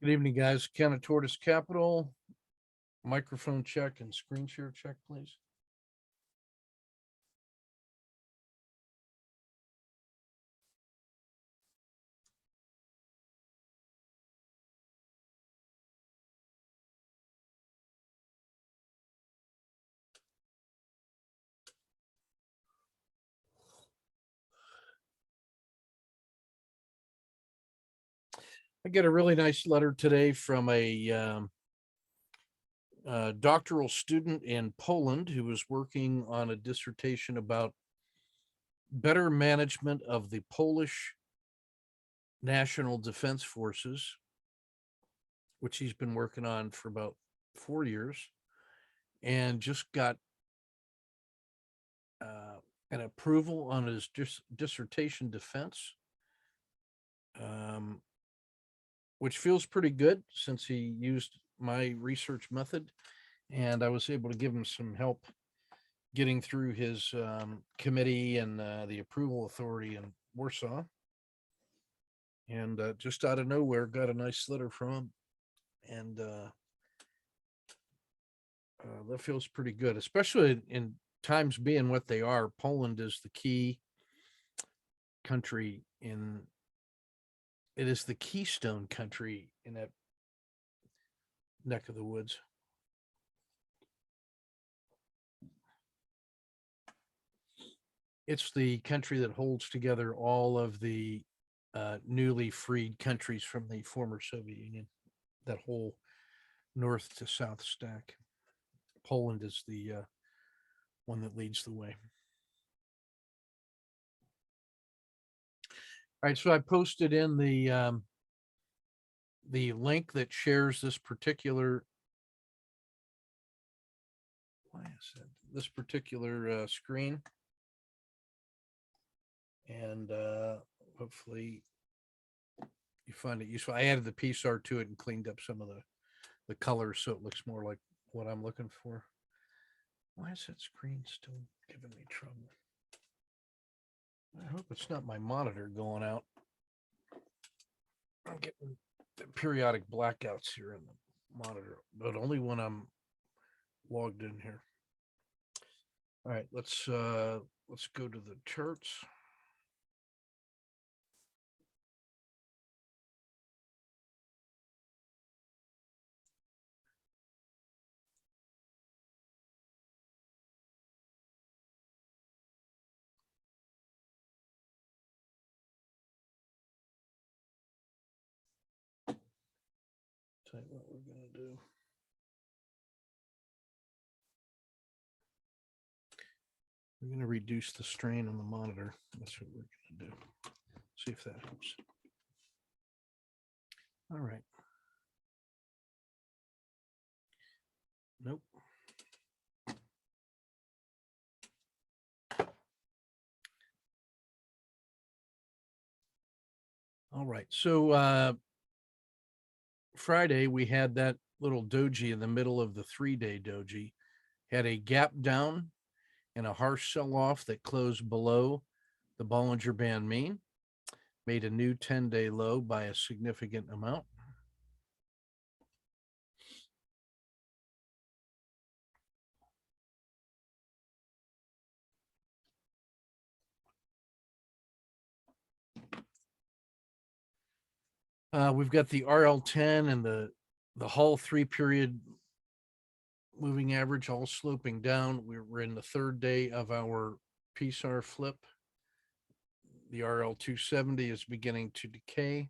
Good evening, guys. Ken at Tortoise Capital. Microphone check and screen share check, please. I get a really nice letter today from a doctoral student in Poland who was working on a dissertation about better management of the Polish National Defense Forces, which he's been working on for about 4 years, and just got an approval on his dissertation defense, which feels pretty good since he used my research method, and I was able to give him some help getting through his committee and the approval authority in Warsaw. And just out of nowhere, got a nice letter from him, and that feels pretty good, especially in times being what they are. Poland is the key country it is the keystone country in that neck of the woods. It's the country that holds together all of the newly freed countries from the former Soviet Union, that whole north to south stack. Poland is the one that leads the way. All right, so I posted in the link that shares this particular screen, and hopefully you find it useful. I added the PSAR to it and cleaned up some of the colors so it looks more like what I'm looking for. Why is that screen still giving me trouble? I hope it's not my monitor going out. I'm getting periodic blackouts here in the monitor, but only when I'm logged in here. All right, let's go to the charts. Tell you what we're going to do. We're going to reduce the strain on the monitor. That's what we're going to do. See if that helps. All right. Nope. All right. So Friday, we had that little doji in the middle of the 3-day doji, had a gap down and a harsh sell-off that closed below the Bollinger Band mean, made a new 10-day low by a significant amount. We've got the RL10 and the Hull 3-period moving average all sloping down. We're in the 3rd day of our PSAR flip. The RL270 is beginning to decay.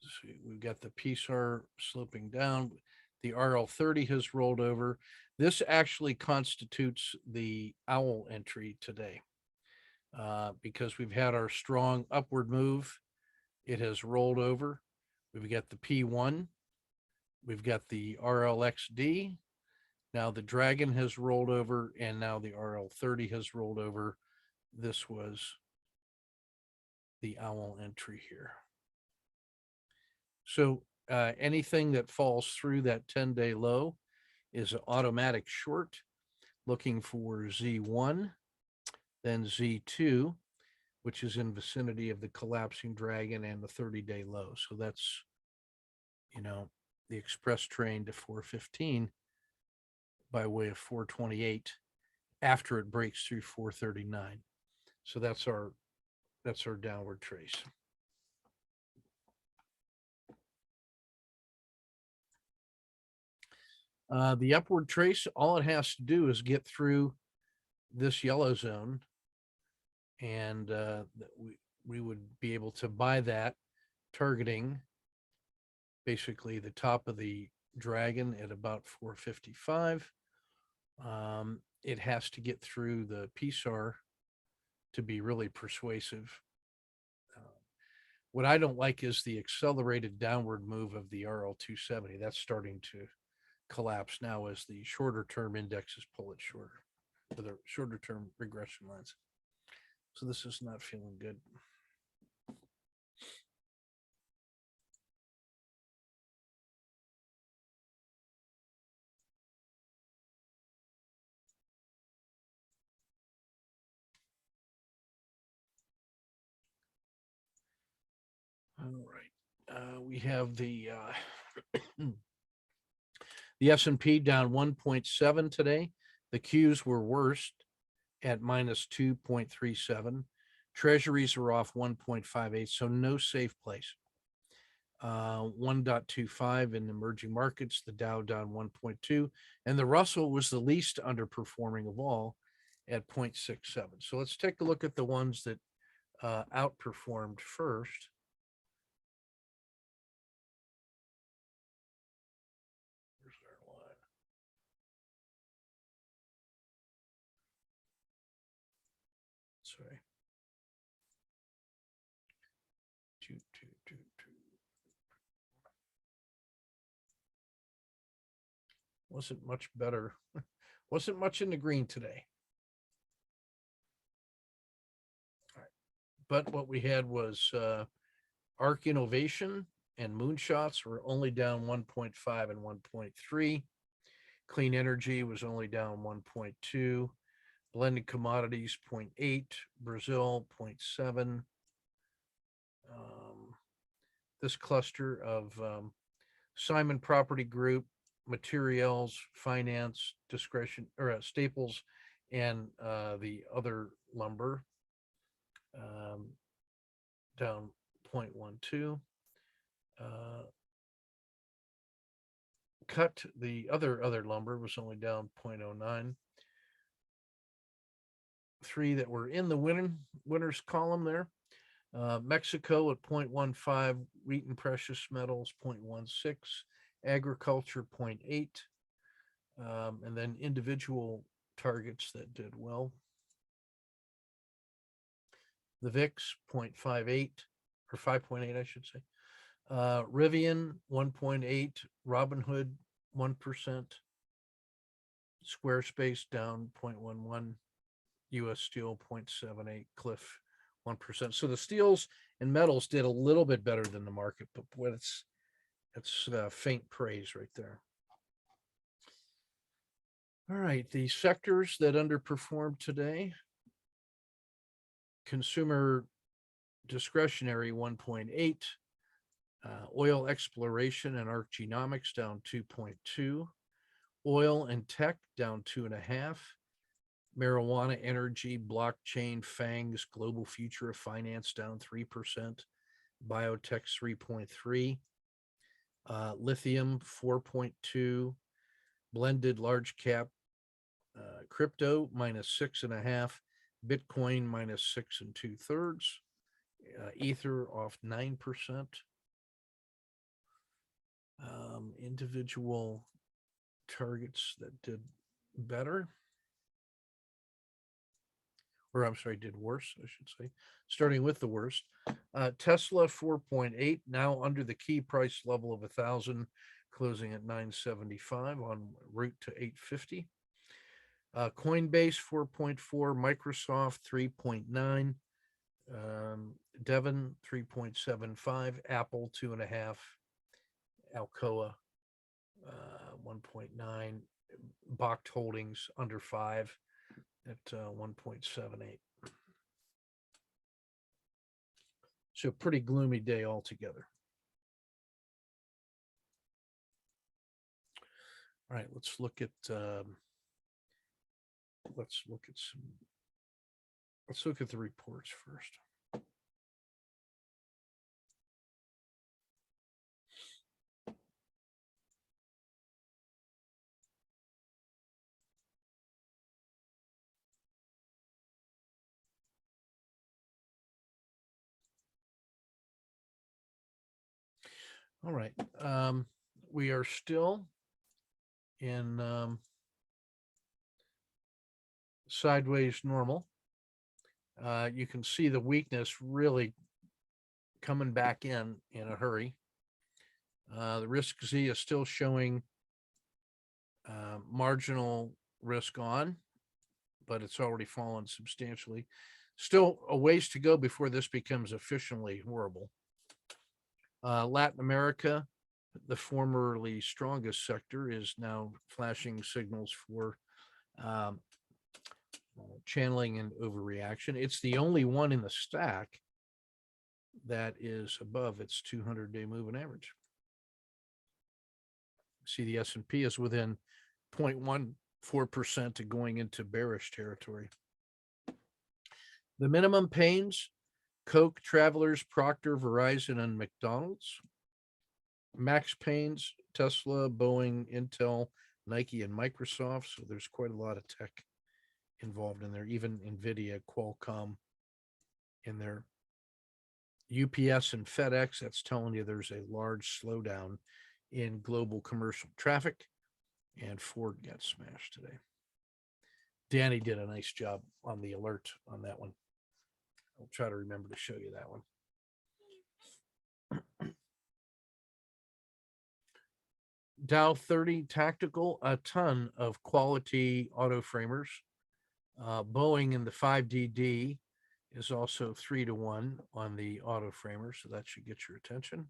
So we've got the PSAR sloping down. The RL30 has rolled over. This actually constitutes the owl entry today because we've had our strong upward move. It has rolled over. We've got the P1. We've got the RLXD. Now the Dragon has rolled over, and now the RL30 has rolled over. This was the owl entry here. So anything that falls through that 10-day low is an automatic short, looking for Z1, then Z2. which is in vicinity of the collapsing dragon and the 30-day low. So that's, the express train to 415 by way of 428 after it breaks through 439. So that's our downward trace. The upward trace, all it has to do is get through this yellow zone, and we would be able to buy that, targeting basically the top of the dragon at about 455. It has to get through the PSAR to be really persuasive. What I don't like is the accelerated downward move of the RL270. That's starting to collapse now as the shorter term indexes pull it shorter, or the shorter term regression lines. So this is not feeling good. All right. We have the the S&P down 1.7 today. The Qs were worst at minus 2.37. Treasuries are off 1.58, so no safe place. 1.25 in emerging markets, the Dow down 1.2, and the Russell was the least underperforming of all at 0.67. So let's take a look at the ones that outperformed first. Where's our line? Sorry. Wasn't much better. Wasn't much in the green today. All right. But what we had was Arc Innovation and Moonshots were only down 1.5 and 1.3. Clean Energy was only down 1.2. Blended Commodities 0.8. Brazil 0.7. This cluster of Simon Property Group, materials, finance, discretion, or staples, and the other lumber down 0.12. Cut, the other lumber was only down 0.09. Three that were in the winners column there. Mexico at 0.15, wheat and precious metals 0.16, agriculture 0.8, and then individual targets that did well. The VIX 0.58 or 5.8, I should say. Rivian 1.8, Robinhood 1%, Squarespace down 0.11, US Steel 0.78, Cliff 1%. So the steels and metals did a little bit better than the market, but boy, it's faint praise right there. All right, the sectors that underperformed today: consumer discretionary 1.8, oil exploration and Arc Genomics down 2.2, oil and tech down 2.5, marijuana, energy, blockchain, FANGs, global future of finance down 3%, biotech 3.3, lithium 4.2, blended large cap crypto minus 6.5, Bitcoin minus 6 2/3, Ether off 9%. Individual targets that did better, or I'm sorry, did worse, I should say. Starting with the worst, Tesla 4.8, now under the key price level of 1,000, closing at 975 on route to 850. Coinbase 4.4, Microsoft 3.9, Devon 3.75, Apple 2.5, Alcoa 1.9, Bakkt Holdings under 5 at 1.78. So pretty gloomy day altogether. All right, let's look at the reports first. All right. We are still in sideways normal. You can see the weakness really coming back in a hurry. The risk Z is still showing marginal risk on, but it's already fallen substantially. Still a ways to go before this becomes officially horrible. Latin America, the formerly strongest sector, is now flashing signals for channeling and overreaction. It's the only one in the stack that is above its 200-day moving average. See, the S&P is within 0.14% of going into bearish territory. The minimum pains: Coke, Travelers, Procter, Verizon, and McDonald's. Max pains: Tesla, Boeing, Intel, Nike, and Microsoft. So there's quite a lot of tech involved in there. Even NVIDIA, Qualcomm in there. UPS and FedEx, that's telling you there's a large slowdown in global commercial traffic. And Ford got smashed today. Danny did a nice job on the alert on that one. I'll try to remember to show you that one. Dow 30 tactical, a ton of quality auto framers. Boeing in the 5DD is also 3-1 on the auto framer, so that should get your attention.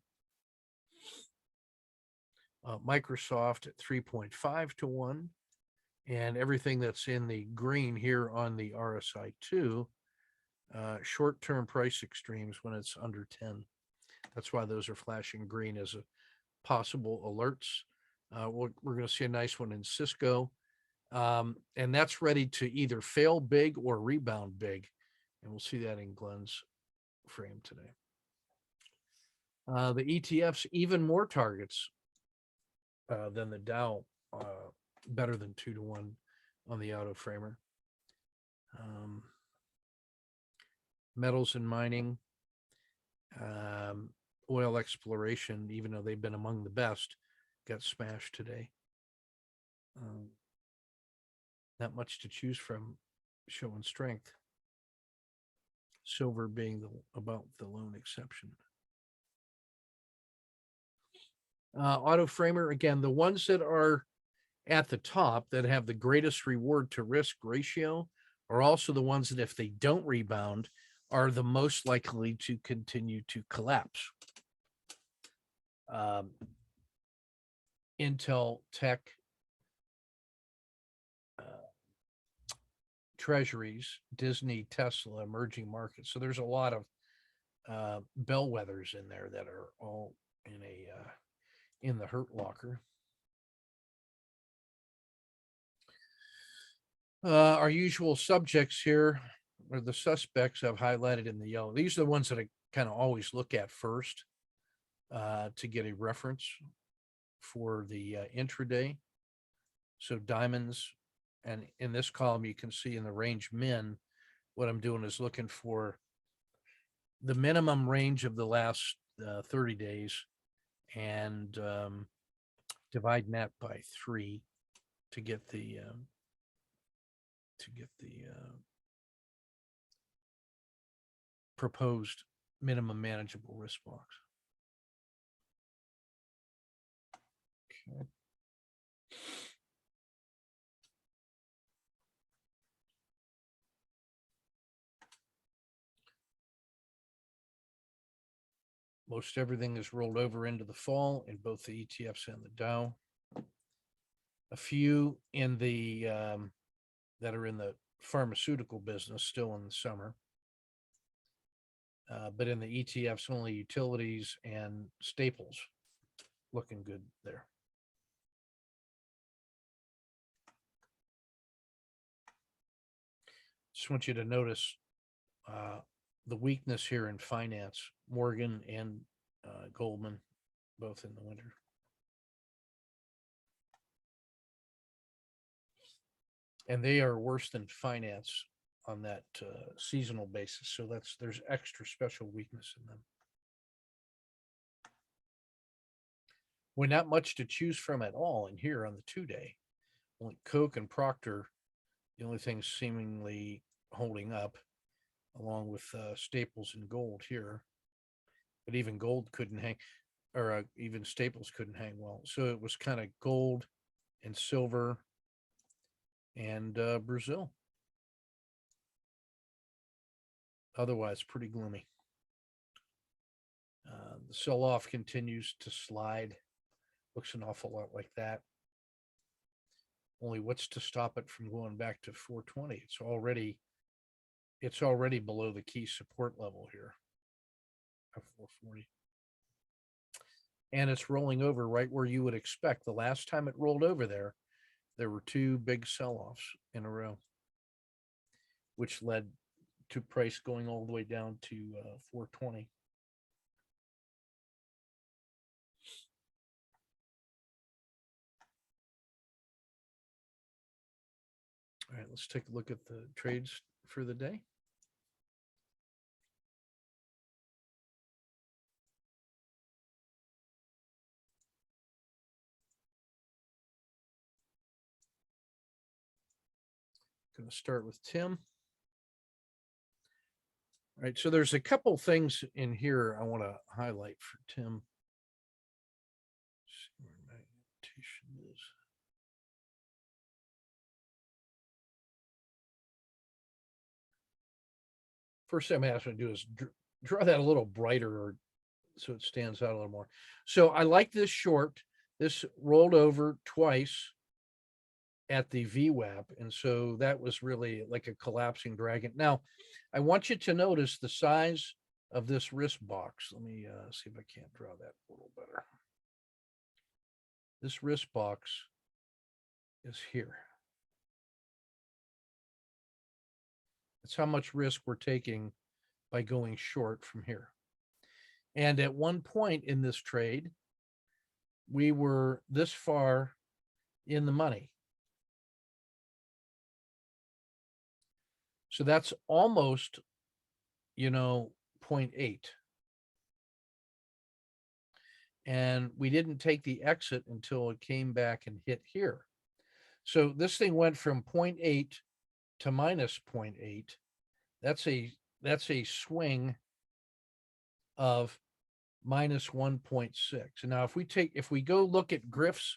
Microsoft at 3.5-1, and everything that's in the green here on the RSI2, short-term price extremes when it's under 10. That's why those are flashing green as a possible alerts. We're going to see a nice one in Cisco, and that's ready to either fail big or rebound big, and we'll see that in Glenn's frame today. The ETFs, even more targets than the Dow, better than 2-1 on the auto framer. Metals and mining, oil exploration, even though they've been among the best, got smashed today. Not much to choose from, showing strength. Silver being about the lone exception. Auto framer, again, the ones that are at the top that have the greatest reward to risk ratio are also the ones that, if they don't rebound, are the most likely to continue to collapse. Intel, Tech, Treasuries, Disney, Tesla, emerging markets. So there's a lot of bellwethers in there that are all in the hurt locker. Our usual subjects here are the suspects I've highlighted in the yellow. These are the ones that I kind of always look at first to get a reference for the intraday. So diamonds, and in this column, you can see in the range min, what I'm doing is looking for the minimum range of the last 30 days and dividing that by 3 to get the proposed minimum manageable risk box. Okay. Most everything is rolled over into the fall in both the ETFs and the Dow. A few in the that are in the pharmaceutical business still in the summer. But in the ETFs, only utilities and staples looking good there. Just want you to notice the weakness here in finance. Morgan and Goldman, both in the winter. And they are worse than finance on that seasonal basis. So there's extra special weakness in them. Well, not much to choose from at all in here on the 2-day. Only Coke and Procter, the only things seemingly holding up, along with Staples and gold here. But even gold couldn't hang, or even Staples couldn't hang well. So it was kind of gold and silver and Brazil. Otherwise, pretty gloomy. The sell-off continues to slide. Looks an awful lot like that. Only what's to stop it from going back to 420? It's already below the key support level here of 440. And it's rolling over right where you would expect. The last time it rolled over there were two big sell-offs in a row, which led to price going all the way down to 420. All right, let's take a look at the trades for the day. Going to start with Tim. All right, so there's a couple things in here I want to highlight for Tim. Let's see where my annotation is. First thing I'm asking to do is draw that a little brighter so it stands out a little more. So I like this short. This rolled over twice at the VWAP. And so that was really like a collapsing dragon. Now, I want you to notice the size of this wrist box. Let me see if I can't draw that a little better. This wrist box is here. That's how much risk we're taking by going short from here. And at one point in this trade, we were this far in the money. So that's almost, 0.8. And we didn't take the exit until it came back and hit here. So this thing went from 0.8 to minus 0.8. That's a swing of minus 1.6. And now if we go look at Griff's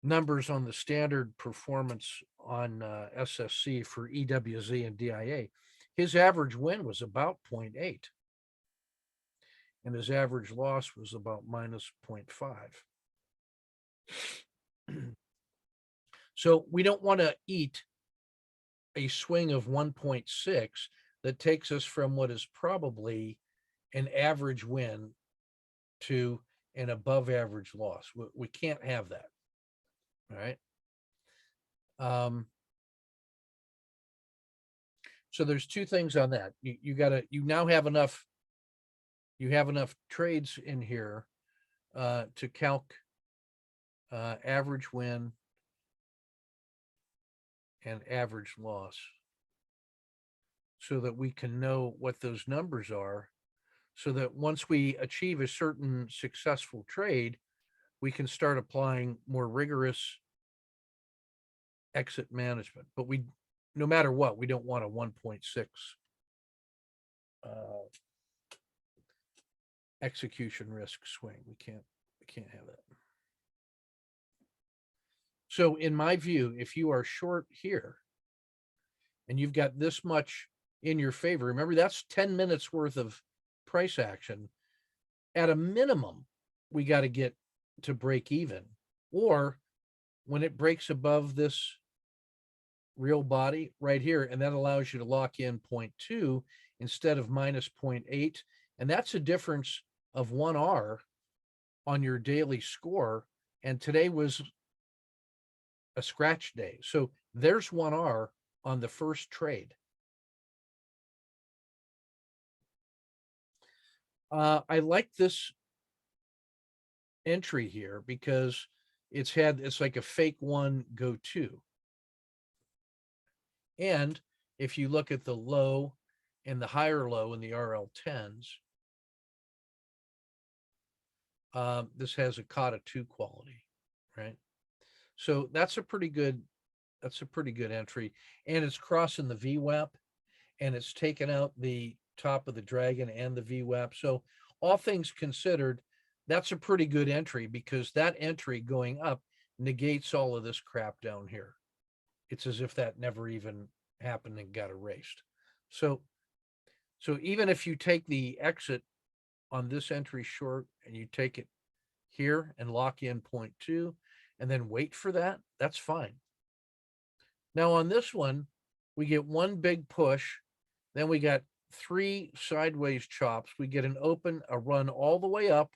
numbers on the standard performance on SSC for EWZ and DIA, his average win was about 0.8. And his average loss was about minus 0.5. So we don't want to eat a swing of 1.6 that takes us from what is probably an average win to an above average loss. We can't have that. All right. So there's two things on that. You now have enough trades in here to calc average win and average loss so that we can know what those numbers are, so that once we achieve a certain successful trade, we can start applying more rigorous exit management. But no matter what, we don't want a 1.6 execution risk swing. We can't have that. So in my view, if you are short here and you've got this much in your favor, remember that's 10 minutes worth of price action. At a minimum, we got to get to break even, or when it breaks above this real body right here, and that allows you to lock in 0.2 instead of minus 0.8. And that's a difference of 1R on your daily score. And today was a scratch day. So there's 1R on the first trade. I like this entry here because it's like a fake one go two. And if you look at the low and the higher low in the RL10s, this has a kata 2 quality, right? So that's a pretty good entry. And it's crossing the VWAP, and it's taken out the top of the dragon and the VWAP. So all things considered, that's a pretty good entry, because that entry going up negates all of this crap down here. It's as if that never even happened and got erased. So even if you take the exit on this entry short and you take it here and lock in 0.2 and then wait for that, that's fine. Now on this one, we get one big push, then we got 3 sideways chops. We get an open, a run all the way up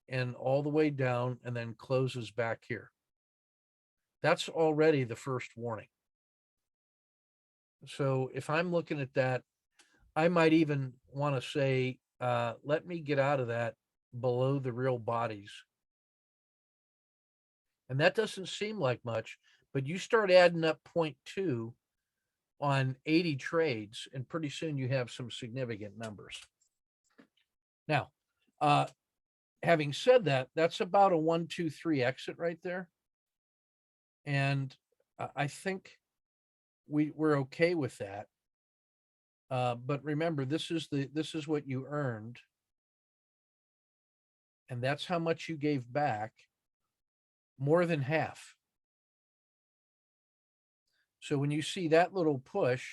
and all the way down, and then closes back here. That's already the first warning. So if I'm looking at that, I might even want to say, let me get out of that below the real bodies. And that doesn't seem like much, but you start adding up 0.2 on 80 trades, and pretty soon you have some significant numbers. Now, having said that, that's about a 1, 2, 3 exit right there. And I think we're okay with that. But remember, this is what you earned, and that's how much you gave back, more than half. So when you see that little push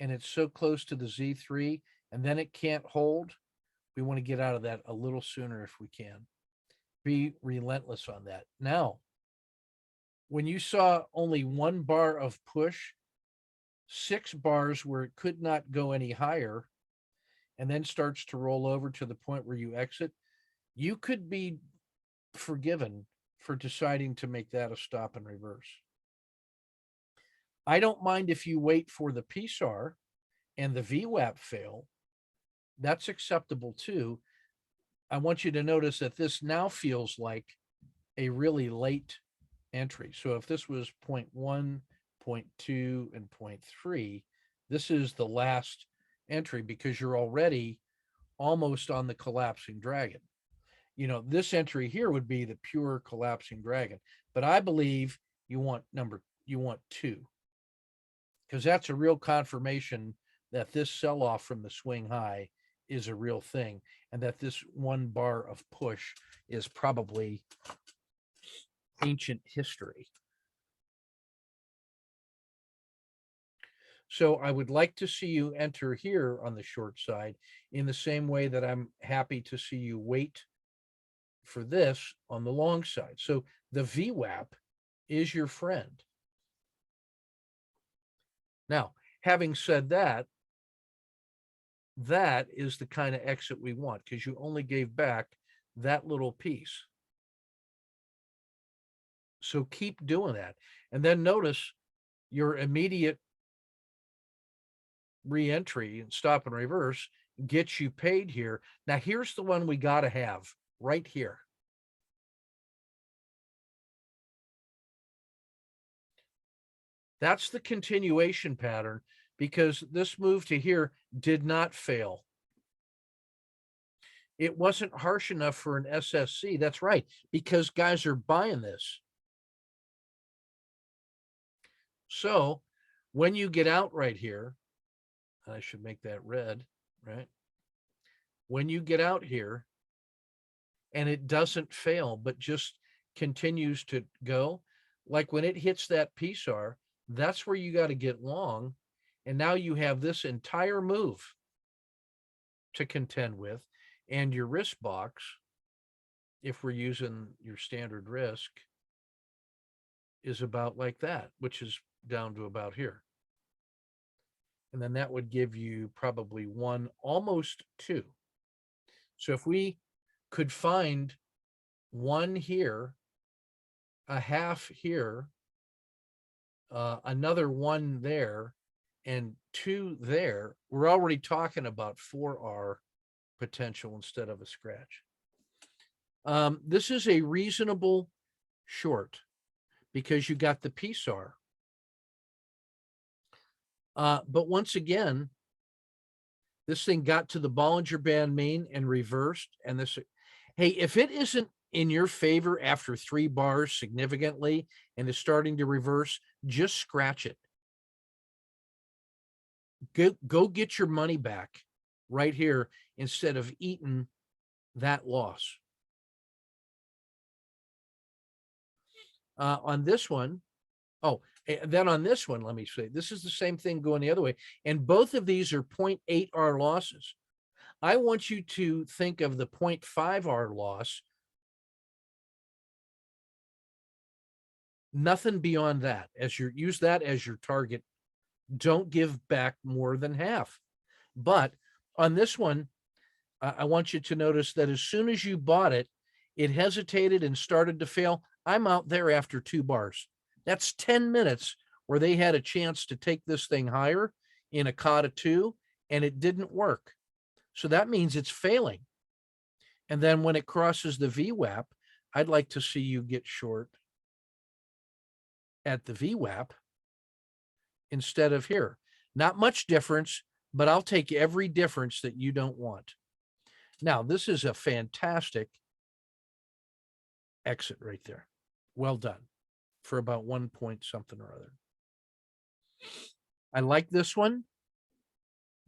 and it's so close to the Z3 and then it can't hold, we want to get out of that a little sooner if we can. Be relentless on that. Now, when you saw only 1 bar of push, 6 bars where it could not go any higher, and then starts to roll over to the point where you exit, you could be forgiven for deciding to make that a stop and reverse. I don't mind if you wait for the PSAR and the VWAP fail. That's acceptable too. I want you to notice that this now feels like a really late entry. So if this was 0.1, 0.2, and 0.3, this is the last entry, because you're already almost on the collapsing dragon. You know, this entry here would be the pure collapsing dragon, but I believe you want 2, because that's a real confirmation that this sell-off from the swing high is a real thing, and that this 1 bar of push is probably ancient history. So I would like to see you enter here on the short side in the same way that I'm happy to see you wait for this on the long side. So the VWAP is your friend. Now, having said that, that is the kind of exit we want, because you only gave back that little piece. So keep doing that. And then notice your immediate re-entry and stop and reverse gets you paid here. Now, here's the one we got to have right here. That's the continuation pattern, because this move to here did not fail. It wasn't harsh enough for an SSC. That's right, because guys are buying this. So when you get out right here, I should make that red, right? When you get out here and it doesn't fail, but just continues to go, like when it hits that PSAR, that's where you got to get long. And now you have this entire move to contend with, and your risk box, if we're using your standard risk, is about like that, which is down to about here. And then that would give you probably 1, almost 2. So if we could find 1 here, a half here, another 1 there, and 2 there, we're already talking about 4R potential instead of a scratch. This is a reasonable short because you got the PSAR. But once again, this thing got to the Bollinger Band mean and reversed. And this, hey, if it isn't in your favor after 3 bars significantly and is starting to reverse, just scratch it. Go get your money back right here instead of eating that loss. On this one, then on this one, let me say, this is the same thing going the other way. And both of these are 0.8R losses. I want you to think of the 0.5R loss. Nothing beyond that. Use that as your target. Don't give back more than half. But on this one, I want you to notice that as soon as you bought it, it hesitated and started to fail. I'm out there after 2 bars. That's 10 minutes where they had a chance to take this thing higher in a COTA 2, and it didn't work. So that means it's failing. And then when it crosses the VWAP, I'd like to see you get short at the VWAP instead of here. Not much difference, but I'll take every difference that you don't want. Now, this is a fantastic exit right there. Well done for about 1 point something or other. I like this one.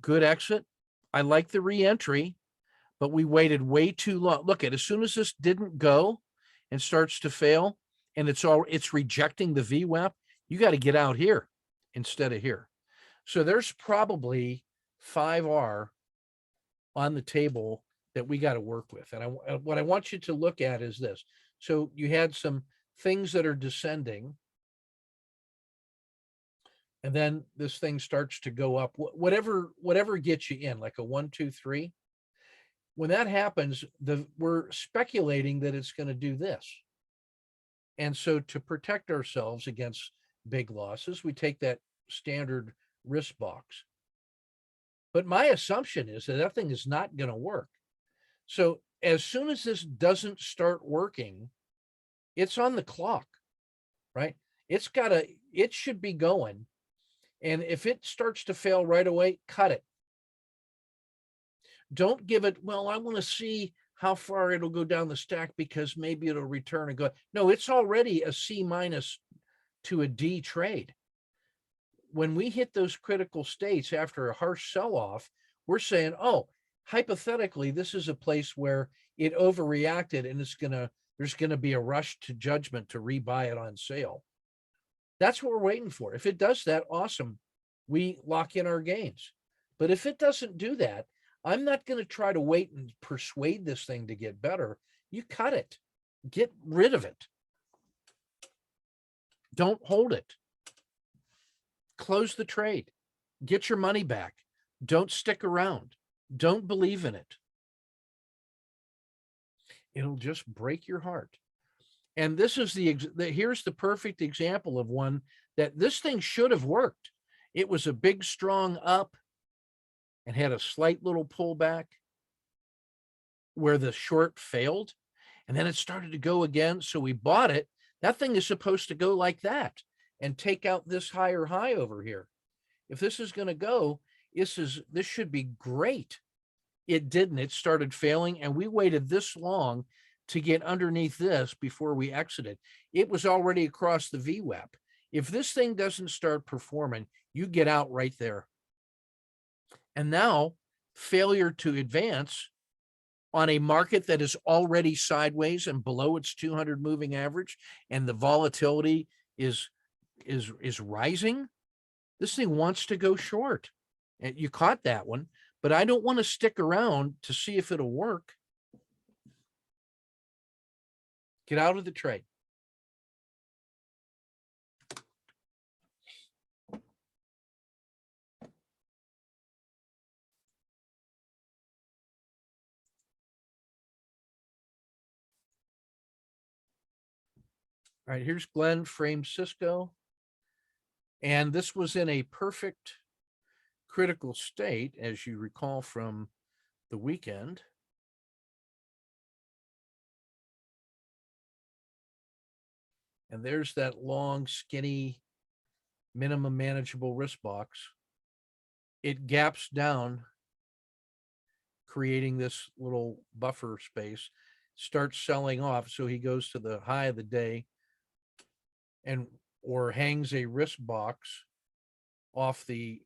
Good exit. I like the re-entry, but we waited way too long. Look at, as soon as this didn't go and starts to fail and it's rejecting the VWAP, you got to get out here instead of here. So there's probably 5R on the table that we got to work with. And what I want you to look at is this. So you had some things that are descending, and then this thing starts to go up, whatever gets you in, like a 1, 2, 3. When that happens, we're speculating that it's going to do this. And so to protect ourselves against big losses, we take that standard risk box. But my assumption is that thing is not going to work. So as soon as this doesn't start working, it's on the clock, right? It should be going. And if it starts to fail right away, cut it. Don't give it, well, I want to see how far it'll go down the stack because maybe it'll return and go. No, it's already a C- to a D trade. When we hit those critical states after a harsh sell-off, we're saying, oh, hypothetically, this is a place where it overreacted and there's going to be a rush to judgment to rebuy it on sale. That's what we're waiting for. If it does that, awesome. We lock in our gains. But if it doesn't do that, I'm not going to try to wait and persuade this thing to get better. You cut it. Get rid of it. Don't hold it. Close the trade. Get your money back. Don't stick around. Don't believe in it. It'll just break your heart. And this is here's the perfect example of one that this thing should have worked. It was a big, strong up and had a slight little pullback where the short failed. And then it started to go again. So we bought it. That thing is supposed to go like that and take out this higher high over here. If this is going to go, this should be great. It didn't. It started failing, and we waited this long to get underneath this before we exited. It was already across the VWAP. If this thing doesn't start performing, you get out right there. And now failure to advance on a market that is already sideways and below its 200 moving average, and the volatility is rising. This thing wants to go short. And you caught that one, but I don't want to stick around to see if it'll work. Get out of the trade. All right, here's Glenn frame Cisco. And this was in a perfect critical state, as you recall from the weekend. And there's that long, skinny, minimum manageable risk box. It gaps down, creating this little buffer space, starts selling off. So he goes to the high of the day and or hangs a risk box off the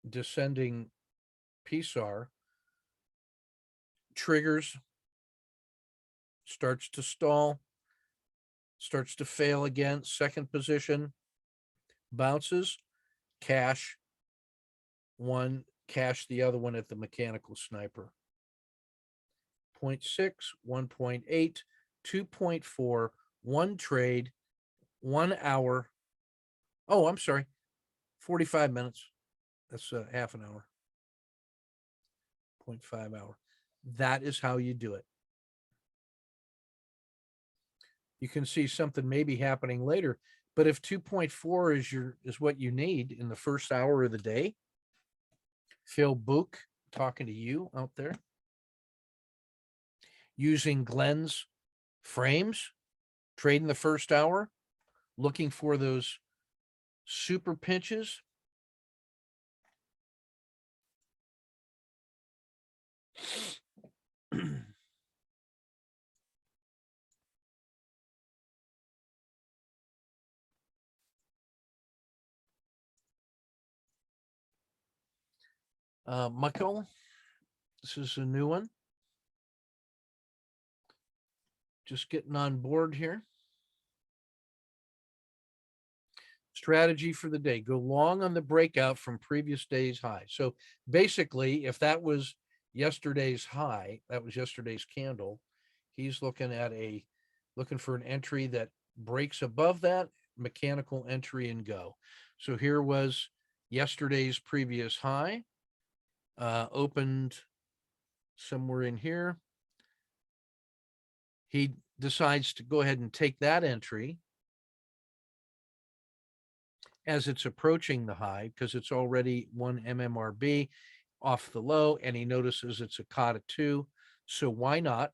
descending PSAR, triggers, starts to stall, starts to fail again, second position, bounces, cash one, cash the other one at the mechanical sniper. 0.6, 1.8, 2.4, one trade, 1 hour. Oh, I'm sorry, 45 minutes. That's half an hour. 0.5 hour. That is how you do it. You can see something maybe happening later, but if 2.4 is what you need in the first hour of the day, Phil Book talking to you out there, using Glenn's frames, trading the first hour, looking for those super pinches. Michael, this is a new one. Just getting on board here. Strategy for the day: go long on the breakout from previous day's high. So basically, if that was yesterday's high, that was yesterday's candle, he's looking for an entry that breaks above that, mechanical entry and go. So here was yesterday's previous high, opened somewhere in here. He decides to go ahead and take that entry as it's approaching the high, because it's already one MMRB off the low, and he notices it's a COTA 2. So why not?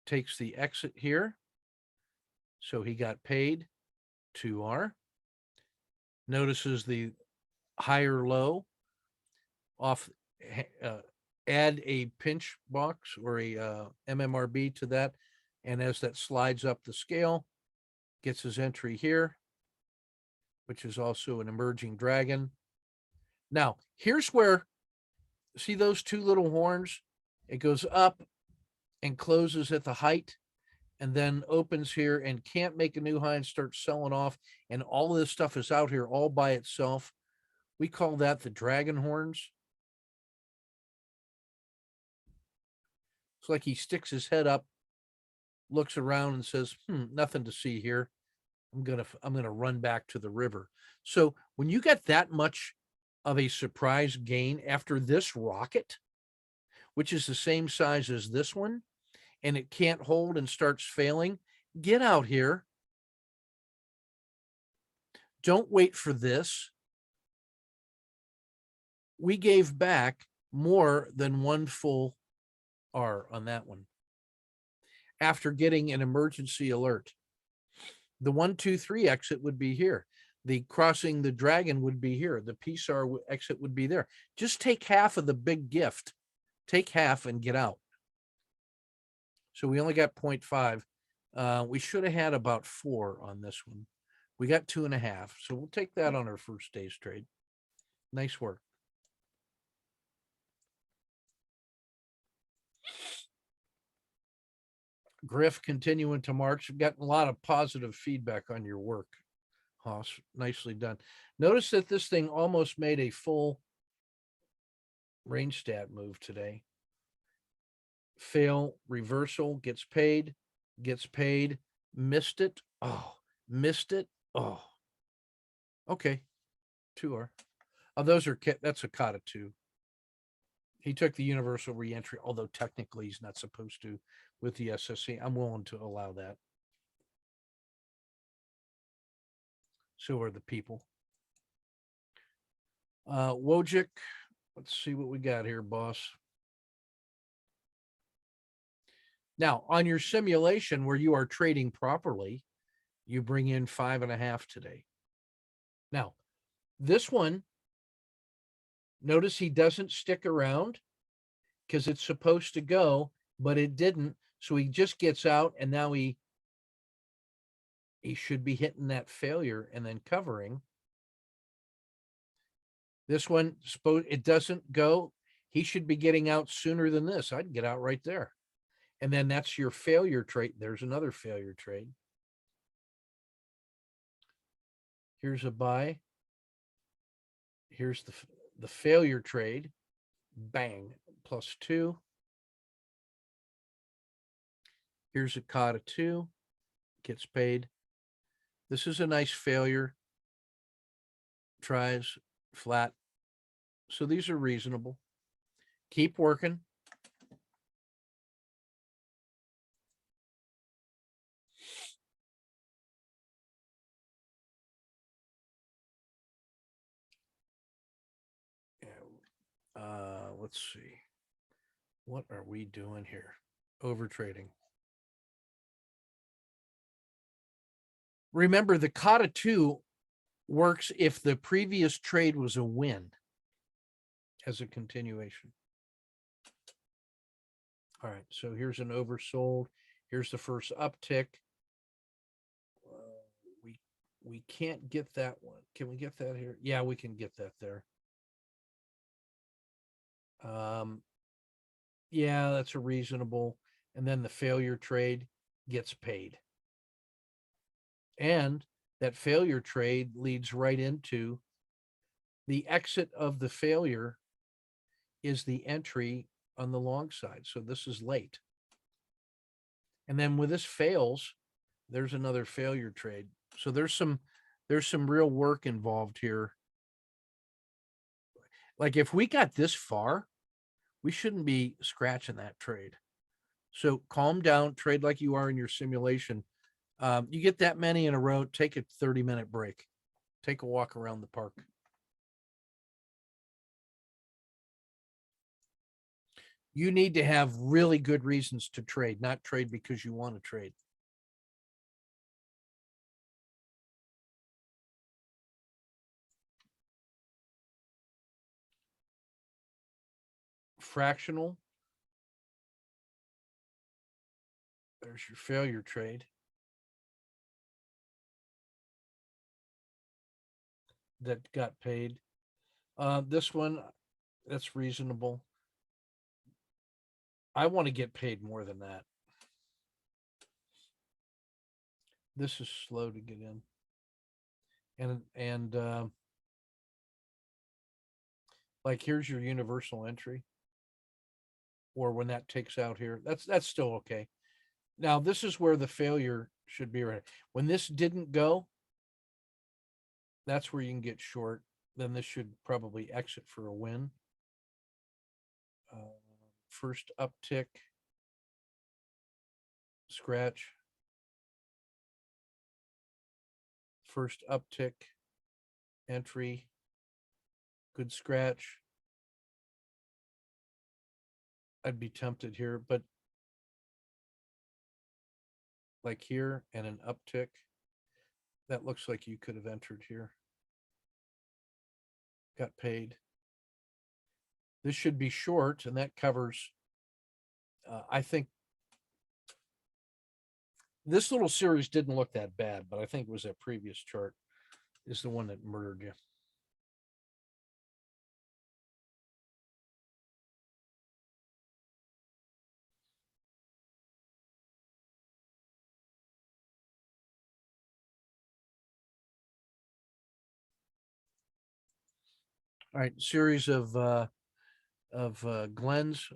Takes the exit here. So he got paid 2R. Notices the higher low off, add a pinch box or a MMRB to that. And as that slides up the scale, gets his entry here, which is also an emerging dragon. Now, here's where, see those two little horns? It goes up and closes at the height and then opens here and can't make a new high and starts selling off. And all of this stuff is out here all by itself. We call that the dragon horns. It's like he sticks his head up, looks around and says, nothing to see here. I'm gonna run back to the river. So when you get that much of a surprise gain after this rocket, which is the same size as this one, and it can't hold and starts failing, get out here. Don't wait for this. We gave back more than one full R on that one after getting an emergency alert. The 1, 2, 3 exit would be here. The crossing the dragon would be here. The PSAR exit would be there. Just take half of the big gift. Take half and get out. So we only got 0.5. We should have had about 4 on this one. We got 2.5. So we'll take that on our first day's trade. Nice work. Griff, continuing to march. We've gotten a lot of positive feedback on your work, Haas. Nicely done. Notice that this thing almost made a full range stat move today. Fail, reversal, gets paid, missed it. Oh, missed it. Oh, okay. 2R. Oh, that's a COTA 2. He took the universal reentry, although technically he's not supposed to, with the SSC. I'm willing to allow that. So are the people. Wojcik, let's see what we got here, boss. Now, on your simulation where you are trading properly, you bring in 5.5 today. Now, this one, notice he doesn't stick around because it's supposed to go, but it didn't. So he just gets out, and now he should be hitting that failure and then covering. This one, it doesn't go. He should be getting out sooner than this. I'd get out right there. And then that's your failure trade. There's another failure trade. Here's a buy. Here's the failure trade. Bang, +2. Here's a COTA 2. Gets paid. This is a nice failure. Tries flat. So these are reasonable. Keep working. Let's see. What are we doing here? Over trading. Remember, the COTA 2 works if the previous trade was a win as a continuation. All right, so here's an oversold. Here's the first uptick. We can't get that one. Can we get that here? Yeah, we can get that there. Yeah, that's a reasonable. And then the failure trade gets paid. And that failure trade leads right into the exit of the failure is the entry on the long side. So this is late. And then when this fails, there's another failure trade. So there's some real work involved here. Like if we got this far, we shouldn't be scratching that trade. So calm down, trade like you are in your simulation. You get that many in a row, take a 30-minute break. Take a walk around the park. You need to have really good reasons to trade, not trade because you want to trade. Fractional. There's your failure trade. That got paid. This one, that's reasonable. I want to get paid more than that. This is slow to get in. And like here's your universal entry. Or when that takes out here, that's still okay. Now this is where the failure should be right. When this didn't go, that's where you can get short. Then this should probably exit for a win. First uptick, scratch. First uptick, entry, good scratch. I'd be tempted here, but like here and an uptick, that looks like you could have entered here. Got paid. This should be short, and that covers, I think, this little series didn't look that bad, but I think it was that previous chart is the one that murdered you. All right, series of Glenn's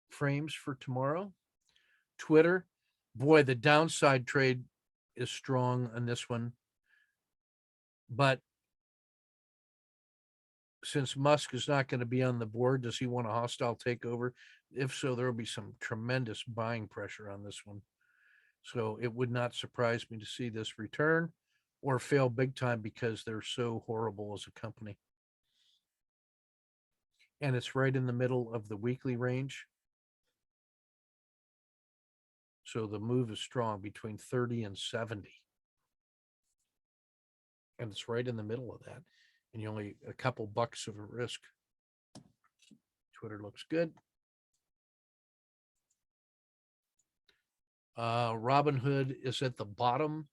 frames for tomorrow. Twitter, boy, the downside trade is strong on this one. But since Musk is not going to be on the board, does he want a hostile takeover? If so, there will be some tremendous buying pressure on this one. So it would not surprise me to see this return or fail big time because they're so horrible as a company. And it's right in the middle of the weekly range. So the move is strong between 30 and 70. And it's right in the middle of that. And you only a couple bucks of a risk. Twitter looks good. Robinhood is at the bottom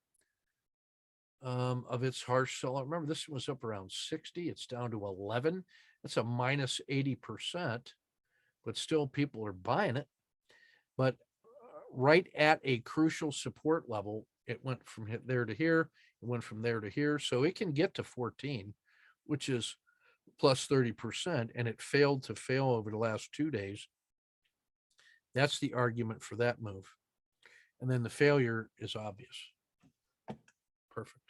of its harsh sell. Remember, this was up around 60. It's down to 11. That's a minus 80%, but still people are buying it. But right at a crucial support level, it went from there to here. It went from there to here. So it can get to 14, which is plus 30%, and it failed to fail over the last 2 days. That's the argument for that move. And then the failure is obvious. Perfect.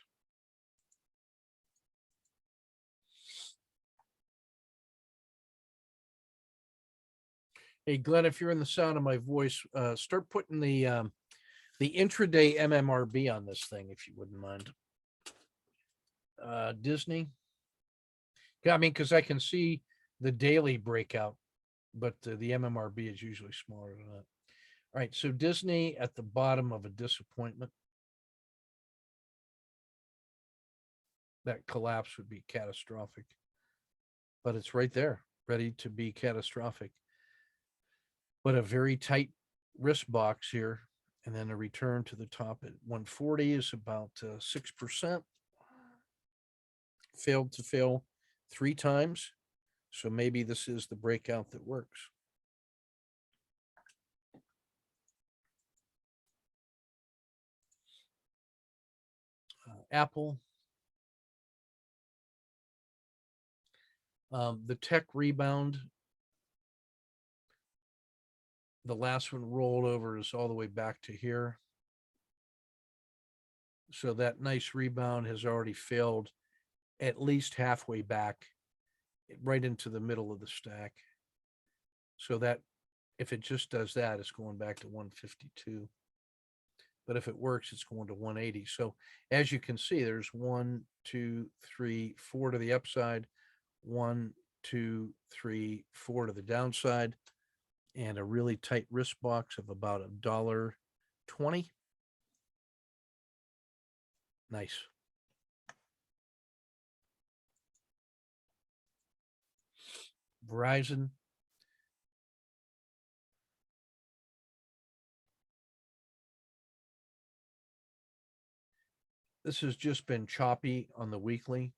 Hey, Glenn, if you're in the sound of my voice, start putting the intraday MMRB on this thing, if you wouldn't mind. Disney. Yeah, I mean, because I can see the daily breakout, but the MMRB is usually smaller than that. All right, so Disney at the bottom of a disappointment. That collapse would be catastrophic, but it's right there, ready to be catastrophic. But a very tight risk box here, and then a return to the top at 140 is about 6%. Failed to fail 3 times, so maybe this is the breakout that works. Apple. The tech rebound, the last one rolled over is all the way back to here. So that nice rebound has already failed at least halfway back, right into the middle of the stack. So that if it just does that, it's going back to 152. But if it works, it's going to 180. So as you can see, there's 1, 2, 3, 4 to the upside, 1, 2, 3, 4 to the downside, and a really tight risk box of about $1.20. Nice. Verizon. This has just been choppy on the weekly,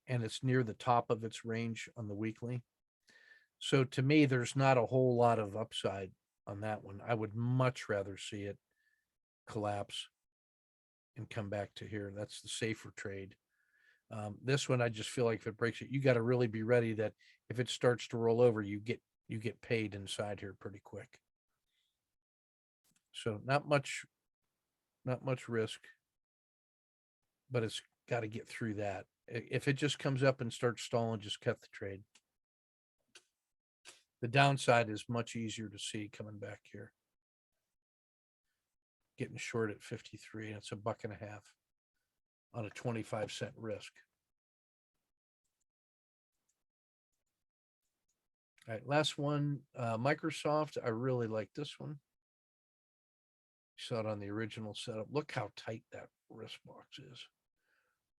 and it's near the top of its range on the weekly. So to me, there's not a whole lot of upside on that one. I would much rather see it collapse and come back to here. That's the safer trade. This one, I just feel like if it breaks it, you got to really be ready that if it starts to roll over, you get paid inside here pretty quick. So not much risk, but it's got to get through that. If it just comes up and starts stalling, just cut the trade. The downside is much easier to see coming back here. Getting short at 53, it's $1.50 on a 25-cent risk. All right, last one, Microsoft. I really like this one. You saw it on the original setup. Look how tight that risk box is.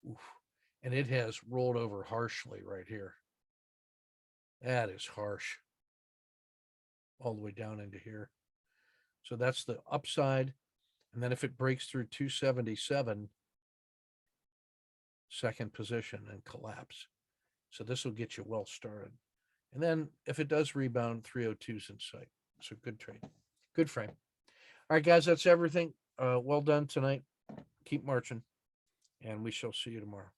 Oof. And it has rolled over harshly right here. That is harsh. All the way down into here. So that's the upside. And then if it breaks through 277, second position and collapse. So this will get you well started. And then if it does rebound, 302's in sight. So good trade. Good frame. All right, guys, that's everything. Well done tonight. Keep marching. And we shall see you tomorrow.